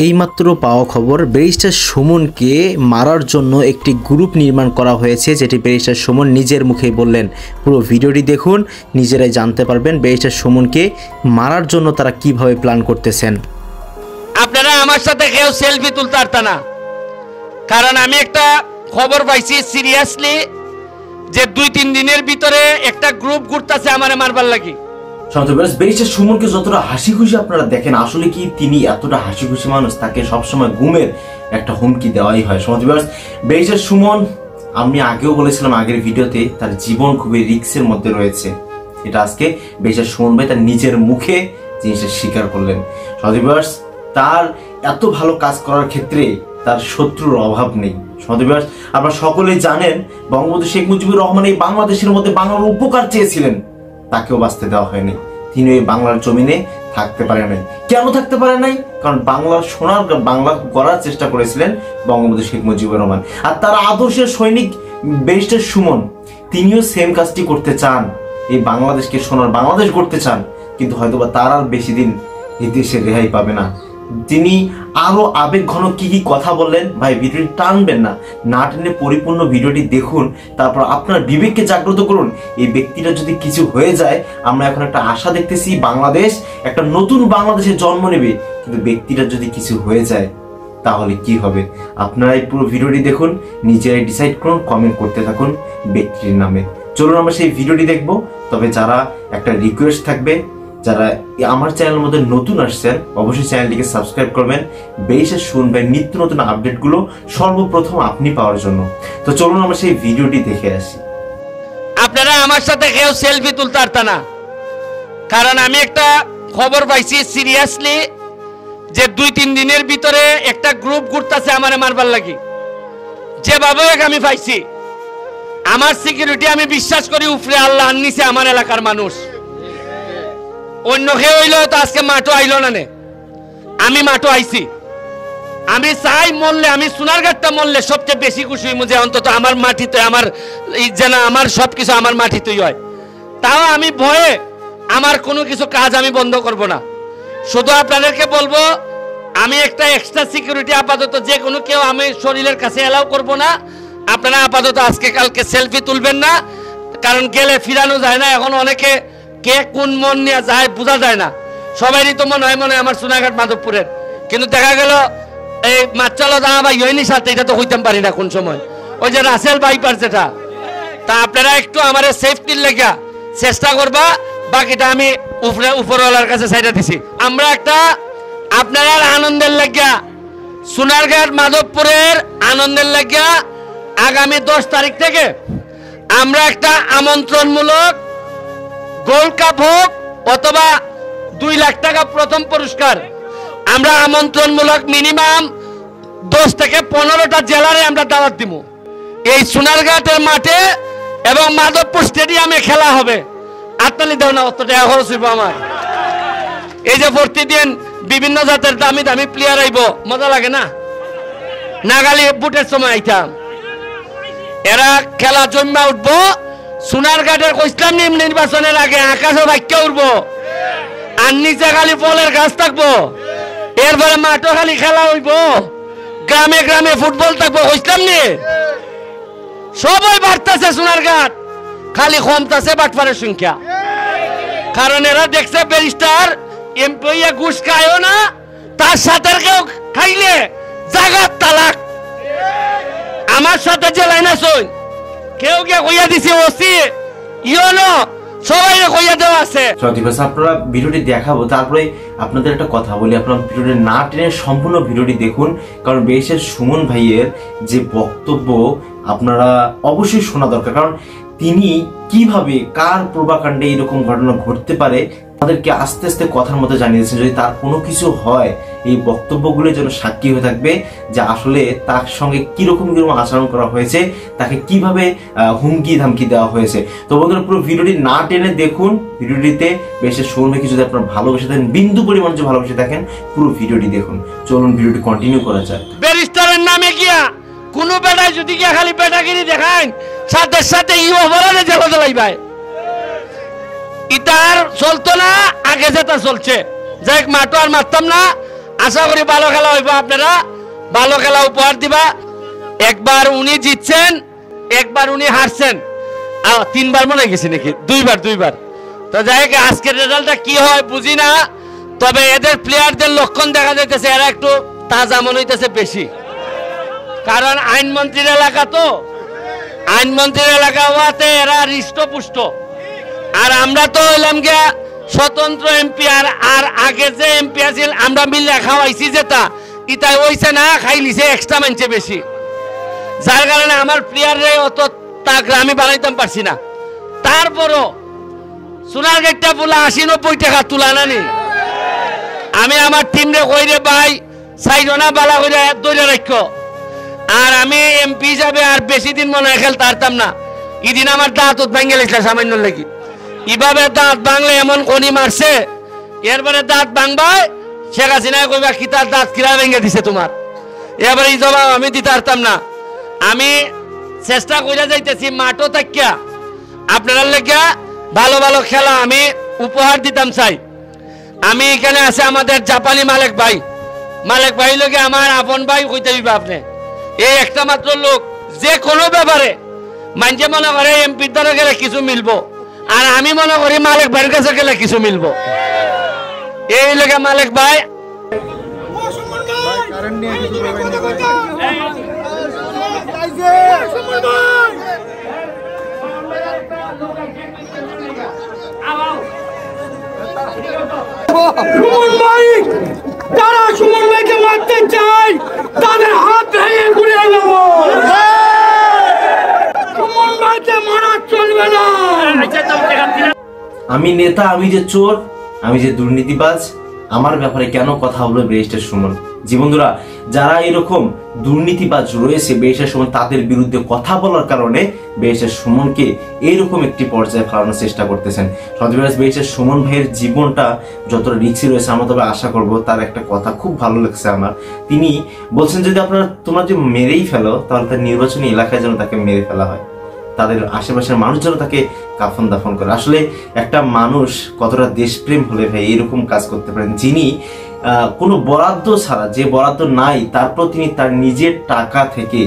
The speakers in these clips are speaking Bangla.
এইমাত্র পাওয়া খবর, ব্যারিস্টার সুমনকে মারার জন্য একটি গ্রুপ নির্মাণ করা হয়েছে, যেটি ব্যারিস্টার সুমন নিজের মুখেই বললেন। পুরো ভিডিওটি দেখুন, নিজেরাই জানতে পারবেন ব্যারিস্টার সুমনকে মারার জন্য তারা কিভাবে প্ল্যান করতেছেন। আপনারা আমার সাথে কেউ সেলফি তুলতে পারতেন না, কারণ আমি একটা খবর পাইছি সিরিয়াসলি যে 2-3 দিনের ভিতরে একটা গ্রুপ ঘুরতেছে আমারে মারবার লাগি। ব্যারিস্টার সুমনকে যতটা হাসি খুশি আপনারা দেখেন, আসলে কি তিনি এতটা হাসি খুশি মানুষ? তাকে সবসময় গুমের একটা হুমকি দেওয়াই হয়। ব্যারিস্টার সুমন, আমি আগেও বলেছিলাম আগের ভিডিওতে, তার জীবন খুবই রিস্কের মধ্যে রয়েছে। এটা আজকে ব্যারিস্টার সুমন ভাই তার নিজের মুখে জিনিসটা স্বীকার করলেন। তার এত ভালো কাজ করার ক্ষেত্রে তার শত্রুর অভাব নেই। আপনারা সকলেই জানেন বঙ্গবন্ধু শেখ মুজিবুর রহমান এই বাংলাদেশের মধ্যে বাংলার উপকার চেয়েছিলেন, তাকেও বাঁচতে দেওয়া হয়নি। তিনি ওই বাংলার জমিনে থাকতে পারেন নাই। কেন থাকতে পারেন নাই? কারণ বাংলার সোনার বাংলা গড়ার চেষ্টা করেছিলেন বঙ্গবন্ধু শেখ মুজিবুর রহমান। আর তার আদর্শের সৈনিক ব্যারিস্টার সুমন, তিনিও সেম কাজটি করতে চান, এই বাংলাদেশকে সোনার বাংলাদেশ গড়তে চান। কিন্তু হয়তোবা তার আর বেশি দিন এই দেশে রেহাই পাবে না। তিনি আরো আবেগ ঘন কি কি কথা বললেন, ভাই ভিডিওটি টানবেন না, না টেনে পরিপূর্ণ ভিডিওটি দেখুন, তারপর আপনার বিবেককে জাগ্রত করুন। এই ব্যক্তিটা যদি কিছু হয়ে যায়, আমরা এখন একটা আশা দেখতেছি, বাংলাদেশ একটা নতুন বাংলাদেশে জন্ম নেবে, কিন্তু ব্যক্তিটা যদি কিছু হয়ে যায় তাহলে কি হবে? আপনারা এই পুরো ভিডিওটি দেখুন, নিজেরাই ডিসাইড করুন, কমেন্ট করতে থাকুন ব্যক্তির নামে। চলুন আমরা সেই ভিডিওটি দেখব। তবে যারা একটা রিকোয়েস্ট থাকবে, যারা আমার চ্যানেলের মধ্যে নতুন আসছেন, অবশ্যই চ্যানেলটিকে সাবস্ক্রাইব করবেন, ব্যারিস্টার সুমন ভাই নিত্য নতুন আপডেটগুলো সর্বপ্রথম আপনি পাওয়ার জন্য। তো চলুন আমরা সেই ভিডিওটি দেখে আসি। আপনারা আমার সাথে কেউ সেলফি তুলতে পারতেন না, কারণ আমি একটা খবর পাইছি সিরিয়াসলি যে 2-3 দিনের ভিতরে একটা গ্রুপ ঘুরতেছে আমারে মারবার লাগি। যেভাবে আমি পাইছি, আমার সিকিউরিটি আমি বিশ্বাস করি উপরে আল্লাহ আননিছে আমার এলাকার মানুষ। অন্য কেউ হইল তো আজকে মাঠও আইল না, আমি মাঠও আইছি। আমি চাই মরলে, আমি সোনারঘাটটা মরলে সবচেয়ে বেশি খুশি হইব যে অন্তত আমার মাটিতে, আমার যেন আমার সবকিছু আমার মাটিতেই হয়। তাও আমি ভয়ে আমার কোনো কিছু কাজ আমি বন্ধ করব না। শুধু আপনাদেরকে বলবো, আমি একটা এক্সট্রা সিকিউরিটি আপাতত, যে কোনো কেউ আমি শরীরের কাছে এলাও করব না। আপনারা আপাতত আজকে কালকে সেলফি তুলবেন না, কারণ গেলে ফিরানো যায় না। এখন অনেকে কে কোন মন নিয়ে যায় বোঝা যায় না। সবারই তো মনে হয় আমার সোনারঘাট মাধবপুরের, কিন্তু দেখা গেল এই মাছচলা দাঁড়া ভাই হয়নি সাথে, এটা তো হইতে পারি না কোন সময়। ওই যে রাসেল বাইপার যেটা, তা আপনারা একটু আমার সেফটির লেগা চেষ্টা করবা, বাকিটা আমি উপরওয়ালার কাছে সাইডা দিছি। আমরা একটা আপনার আনন্দের লাগিয়া, সোনারঘাট মাধবপুরের আনন্দের লাগিয়া আগামী 10 তারিখ থেকে আমরা একটা আমন্ত্রণমূলক গোল্ড কাপ হোক অথবা 2 লাখ টাকা প্রথম পুরস্কার, আমরা আমন্ত্রণমূলক মিনিমাম 10 থেকে 15টা জেলারে আমরা দাওয়াত দিব। এই সোনারঘাটের মাঠে এবং মাধবপুর স্টেডিয়ামে খেলা হবে। আটতালি দেও না, অত টাকা খরচ হইব আমার। এই যে প্রতিদিন বিভিন্ন জাতের দামি দামি প্লেয়ার আইব, মজা লাগে না? নাগালি বুটের সময় আইতাম, এরা খেলা জমা উঠবো। সোনারঘাটের ইসলাম নির্বাচনের আগে আকাশে বাক্য উঠবো, আর নিচে খালি ফলের গাছ থাকবো। এরপরে মাঠও খালি খেলা হইব, গ্রামে গ্রামে ফুটবল থাকবো। ইসলাম নিয়ে সবাই বাড়তেছে, সোনারঘাট খালি কমতেছে বাটপারের সংখ্যা। কারণ এরা দেখছে ব্যারিস্টার এমপি ঘুষ খায়ও না, তার সাথে কেউ খাইলে জাগাত তালাক। আমার সাথে যে লাইন আছে কেউ কে কইয়া দিছে ওসি ইওনো সবাই কইয়া দেওয়া আছে। আপনারা ভিডিওটি দেখাবো, তারপরে আপনাদের একটা কথা বলি, আপনারা ভিডিওটি না টেনে সম্পূর্ণ ভিডিওটি দেখুন, কারণ ব্যারিস্টার সুমন ভাইয়ের যে বক্তব্য আপনারা অবশ্যই শোনা দরকার। কারণ তিনি কিভাবে কার প্রভাকাণ্ডে এরকম ঘটনা ঘটতে পারে আমাদেরকে আস্তে আস্তে কথার মধ্যে জানিয়েছেন। যদি তার কোনো কিছু হয়, এই বক্তব্যগুলো যেন সাক্ষী হয়ে থাকবে যে আসলে তার সঙ্গে কিরকম কিরকম আচরণ করা হয়েছে, তাকে কিভাবে হুমকি ধামকি দেওয়া হয়েছে। তো বন্ধুরা পুরো ভিডিওটি না টেনে দেখুন। ভিডিওটিতে বেশ সুমন ভাইকে যদি আপনারা ভালোবেসে থাকেন, বিন্দু পরিমাণ যে ভালোবেসে থাকেন, পুরো ভিডিওটি দেখুন। চলুন ভিডিওটি কন্টিনিউ করা যাক। ব্যারিস্টারের নামে গিয়া কোনো বেটায় যদি গিয়া খালি বেটাগিরি দেখায়, সাথে সাথে ই অপরাধে জেলা দিলাই ভাই ইতার চলতো না, আগে যেটা চলছে। যাই মাঠও আর মারতাম না, আশা করি ভালো খেলা হইব, আপনারা ভালো খেলা উপহার দিবা। একবার উনি জিতছেন, একবার উনি হারছেন, তিনবার মনে গেছে নাকি, দুইবার। তো যাই হোক, আজকের রেজাল্টটা কি হয় বুঝি না, তবে এদের প্লেয়ারদের লক্ষণ দেখা যাইতেছে এরা একটু তাজা মনে হইতেছে বেশি, কারণ আইনমন্ত্রীর এলাকা তো, আইনমন্ত্রীর এলাকা হওয়াতে এরা হৃষ্টপুষ্ট। আর আমরা তো হইলাম গিয়া স্বতন্ত্র এমপি, আর আগে যে এমপি আছিল আমরা মিলে খাওয়াইছি, যেটা ইতাই হইছে না, খাই লিছে এক্সট্রা মানছে বেশি, যার কারণে আমার প্লেয়াররে অত তাগড়া আমি বানাইতাম পারছি না। তারপরও সোনার গেটটা বলে 80-90 টাকা তুলা নানি, আমি আমার টিমরে কই রে ভাই সাইডনা বালা কইরা দইরা রাখো, আর আমি এমপি হিসাবে আর বেশি দিন মনে হয় খেলতে পারতাম না। এদিন আমার দাঁত ভাঙে লেগেছিল সামান্য লাগি, এভাবে দাঁত ভাঙলে এমন কনি মারছে, এরপরে দাঁত ভাঙবায় শেখ হাসিনা কইবা কি তার দাঁত কিরা ভেঙে দিছে তোমার, এবারে এই জবাব আমি দিতে পারতাম না। আমি চেষ্টা করে যাইতেছি মাঠও থাকিয়া আপনারা লেগে ভালো ভালো খেলা আমি উপহার দিতাম চাই। আমি এখানে আছে আমাদের জাপানি মালিক ভাই লোকে আমার আপন ভাই কইতে দিবা, আপনি এই একটা মাত্র লোক যে কোনো ব্যাপারে মানছে মনে করে এমপির দ্বারা গেলে কিছু মিলবো, আর আমি মনে করি মালিক ভাইয়ের কাছে গেলে কিছু মিলবো। এই লোকে মালিক ভাই সুমন ভাই, যারা সুমন ভাইকে মারতে চায় তাদের হাত ভেঙে ঘুরিয়ে নেব। সুমন ভাইকে মারা চলবে না। আমি নেতা, আমি যে চোর, আমি যে দুর্নীতিবাজ, আমার ব্যাপারে কেন কথা বলবে ব্যারিস্টার সুমন? জি বন্ধুরা, যারা এরকম দুর্নীতিবাজ রয়েছে ব্যারিস্টার সুমন, তাদের বিরুদ্ধে কথা বলার কারণে ব্যারিস্টার সুমনকে এইরকম একটি পর্যায়ে ফেলানোর চেষ্টা করতেছেন। ব্যারিস্টার সুমন ভাইয়ের জীবনটা যতটা রিস্কি রয়েছে, আমরা তবে আশা করব, তার একটা কথা খুব ভালো লাগছে আমার। তিনি বলছেন যদি তোমরা যদি মেরেই ফেলো, তাহলে তার নির্বাচনী এলাকায় যেন তাকে মেরে ফেলা হয়, তাদের আশেপাশের মানুষ যেন তাকে কাফন দাফন করে। আসলে একটা মানুষ কতটা দেশপ্রেম হলে ভাই এরকম কাজ করতে পারেন, যিনি কোনো বরাদ্দ ছাড়া, যে বরাদ্দ নাই তারপর তিনি তার নিজের টাকা থেকে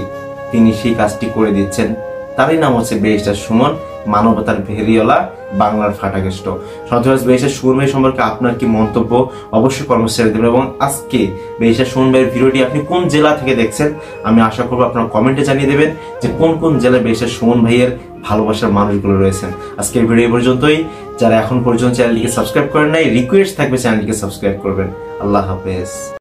তিনি সেই কাজটি করে দিচ্ছেন। তারই নাম হচ্ছে ব্যারিস্টার সুমন, মানবতার ভেরিওয়ালা, বাংলার ফাটাকেষ্ট। ব্যারিস্টার সুমন ভাই সম্পর্কে আপনার কি মন্তব্য অবশ্যই কর্মচারী দেবেন, এবং আজকে ব্যারিস্টার সুমন ভাইয়ের ভিডিওটি আপনি কোন জেলা থেকে দেখছেন আমি আশা করবো আপনারা কমেন্টে জানিয়ে দেবেন যে কোন কোন জেলায় ব্যারিস্টার সুমন ভাইয়ের ভালোবাসার মানুষগুলো রয়েছেন। আজকের ভিডিও পর্যন্তই। যারা এখন পর্যন্ত চ্যানেলটিকে সাবস্ক্রাইব করেন নাই, রিকোয়েস্ট থাকবে চ্যানেলটিকে সাবস্ক্রাইব করবেন। আল্লাহ হাফেজ।